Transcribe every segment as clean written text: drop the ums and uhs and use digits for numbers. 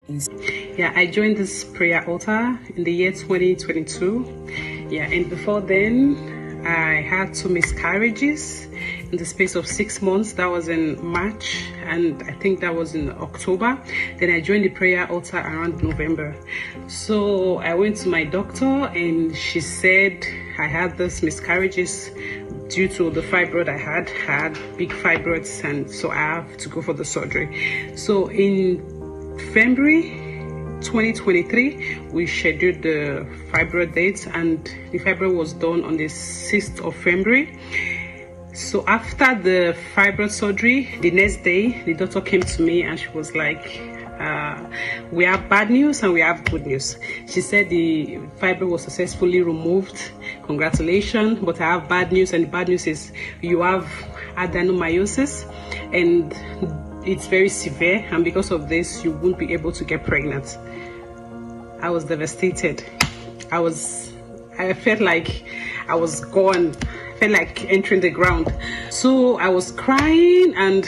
Yeah, I joined this prayer altar in the year 2022. Yeah, and before then, I had 2 miscarriages in the space of 6 months. That was in March, and I think that was in October. Then I joined the prayer altar around November. So I went to my doctor, and she said I had this miscarriages due to the fibroid I had big fibroids, and so I have to go for the surgery. So in February 2023, we scheduled the fibroid date, and the fibroid was done on the 6th of February. So after the fibroid surgery, the next day, the doctor came to me and she was like, we have bad news and we have good news. She said the fibroid was successfully removed. Congratulations, but I have bad news, and the bad news is you have adenomyosis, and it's very severe, and because of this you won't be able to get pregnant. I was devastated. I felt like I was gone. I felt like entering the ground. So I was crying and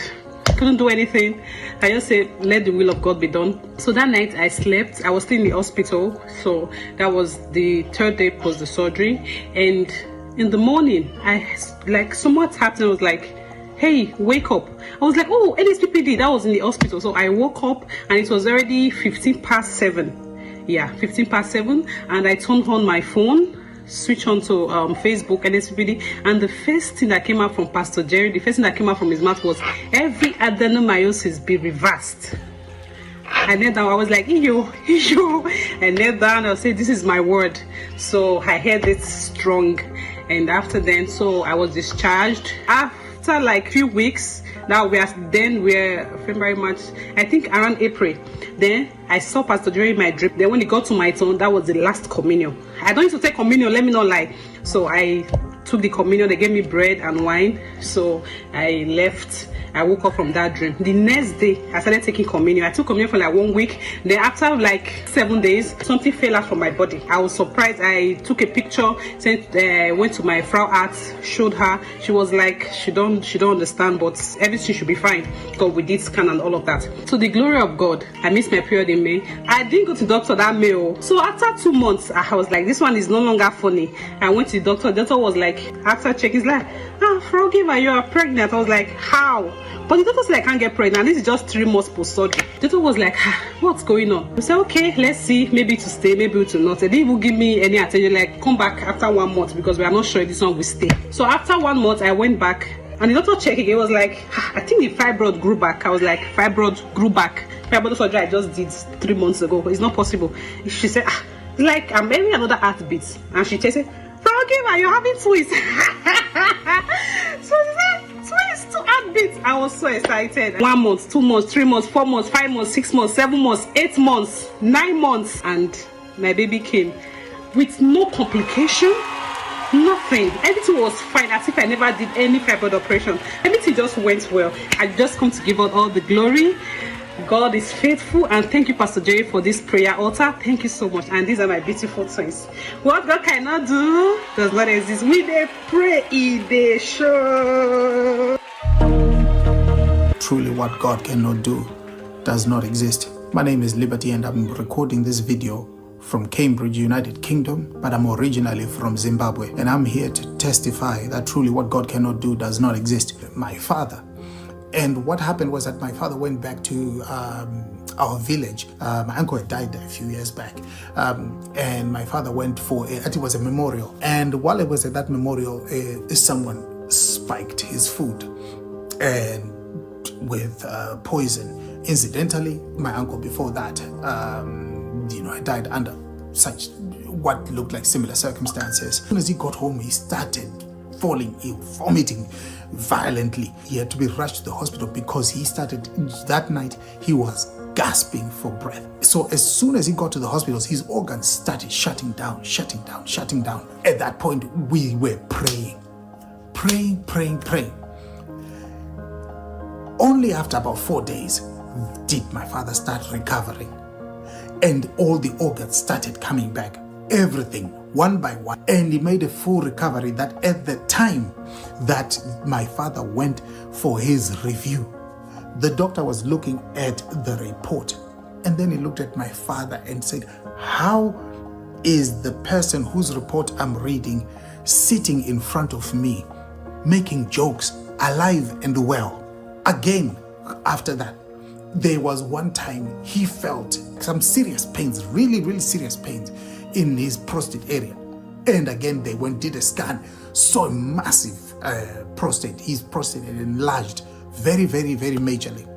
couldn't do anything. I just said, let the will of God be done. So that night I slept. I was still in the hospital. So that was the 3rd day post the surgery. And in the morning, someone tapped and was like, hey, wake up. I was like, oh, Nsppd. That was in the hospital. So I woke up and it was already 15 past 7. Yeah, 15 past 7. And I turned on my phone, switch on to Facebook and Nsppd, and the first thing that came out from Pastor Jerry, the first thing that came out from his mouth was, every adenomyosis be reversed. I knelt down. I was like, yo. I knelt down. I said, this is my word. So I heard it strong, and after then, so I was discharged. After like few weeks, now we're February, March, I think around April. Then I saw Pastor Jerry in my dream. Then when it got to my turn, that was the last communion. I don't used to take communion, let me not lie. So I took the communion. They gave me bread and wine. So I left. I woke up from that dream. The next day, I started taking communion. I took communion for like 1 week. Then after like 7 days, something fell out from my body. I was surprised. I took a picture, went to my Frau Arzt, showed her. She was like, she don't understand, but everything should be fine because we did scan and all of that. So the glory of God, I missed my period in May. I didn't go to the doctor that May. So after 2 months, I was like, this one is no longer funny. I went to the doctor. The doctor was like, after checking, he's like, Frau Giver, you are pregnant. I was like, how? But the doctor said I can't get pregnant. This is just 3 months post-surgery. The doctor was like, what's going on? I said, okay, let's see. Maybe to stay, maybe to not. They didn't even give me any attention. Like, come back after 1 month because we are not sure if this one will stay. So after 1 month, I went back and the doctor checked again. It was like, I think the fibroid grew back. I was like, fibroid grew back. Fibroid surgery I just did 3 months ago. It's not possible. She said, it's like I'm having another heartbeat. And she said, Frau Giver, you're having twins. So she said, twins, 2 heartbeats. I was so excited. 1 month, 2 months, 3 months, 4 months, 5 months, 6 months, 7 months, 8 months, 9 months, and my baby came with no complication, nothing. Everything was fine, as if I never did any fibroid operation. Everything just went well. I just come to give out all the glory. God is faithful, and thank you, Pastor Jerry, for this prayer altar. Thank you so much. And these are my beautiful twins. What God cannot do does not exist. We dey pray, they show. Truly, what God cannot do does not exist. My name is Liberty, and I'm recording this video from Cambridge, United Kingdom, but I'm originally from Zimbabwe, and I'm here to testify that truly what God cannot do does not exist. My father. And what happened was that my father went back to our village. My uncle had died a few years back. And my father went for, it was a memorial. And while it was at that memorial, someone spiked his food and with poison. Incidentally, my uncle before that, died under such what looked like similar circumstances. As soon as he got home, he started falling ill, vomiting violently. He had to be rushed to the hospital because that night he was gasping for breath. So as soon as he got to the hospitals, his organs started shutting down. At that point, we were praying. Only after about 4 days did my father start recovering, and all the organs started coming back, everything one by one, and he made a full recovery. That at the time that my father went for his review, the doctor was looking at the report And then he looked at my father and said, how is the person whose report I'm reading sitting in front of me, making jokes, alive and well? Again, after that, there was one time he felt some serious pains, really, really serious pains in his prostate area. And again, they went, did a scan, saw a massive prostate. His prostate had enlarged very, very, very majorly.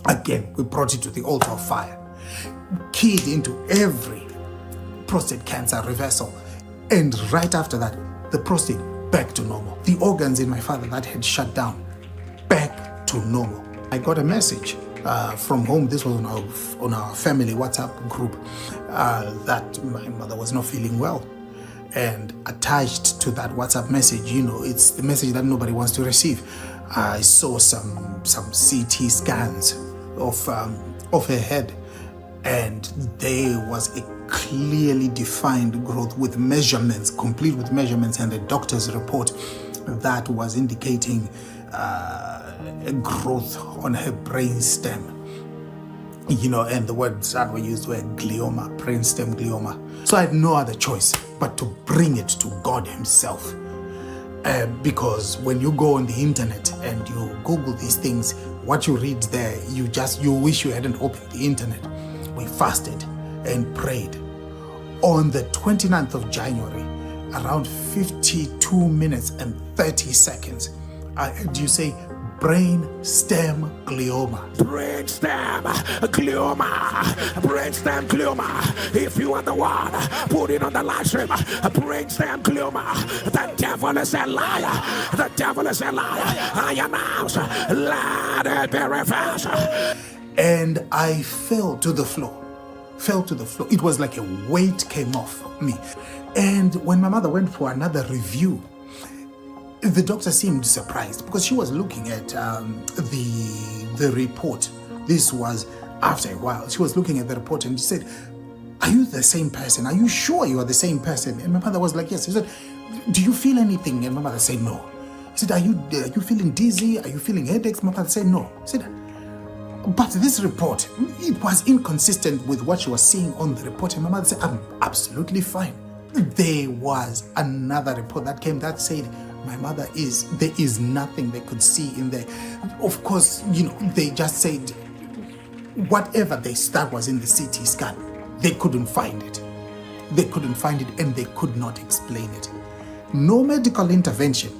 Again, we brought it to the altar of fire, keyed into every prostate cancer reversal. And right after that, the prostate back to normal. The organs in my father that had shut down, back to normal. I got a message from home. This was on our family WhatsApp group that my mother was not feeling well. And attached to that WhatsApp message, you know, it's the message that nobody wants to receive. I saw some CT scans of her head, and there was a clearly defined growth with measurements, complete with measurements, and the doctor's report that was indicating a growth on her brain stem. You know, and the words that were used were glioma, brainstem glioma. So I had no other choice but to bring it to God himself. Because when you go on the internet and you Google these things, what you read there, you wish you hadn't opened the internet. We fasted and prayed. On the 29th of January, around 52 minutes and 30 seconds, I heard you say, brainstem glioma. Brainstem glioma. Brainstem glioma. If you are the one, put it on the live stream. Brainstem glioma. The devil is a liar. The devil is a liar. I announce, let it be reversed. And I fell to the floor. It was like a weight came off me. And when my mother went for another review, the doctor seemed surprised because she was looking at the report. This was after a while. She was looking at the report and she said, are you the same person? Are you sure you are the same person? And my mother was like, yes. She said, do you feel anything? And my mother said, no. He said, are you feeling dizzy? Are you feeling headaches? My mother said, no. He said, but this report, it was inconsistent with what she was seeing on the report. And my mother said, I'm absolutely fine. There was another report that came that said, my mother there is nothing they could see in there. Of course, you know, they just said whatever that was in the CT scan, they couldn't find it. They couldn't find it and they could not explain it. No medical intervention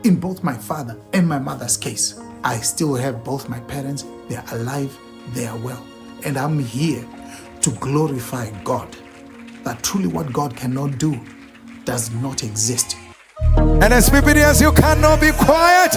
in both my father and my mother's case. I still have both my parents. They're alive, they are well. And I'm here to glorify God. That truly what God cannot do does not exist. And Nsppd, you cannot be quiet.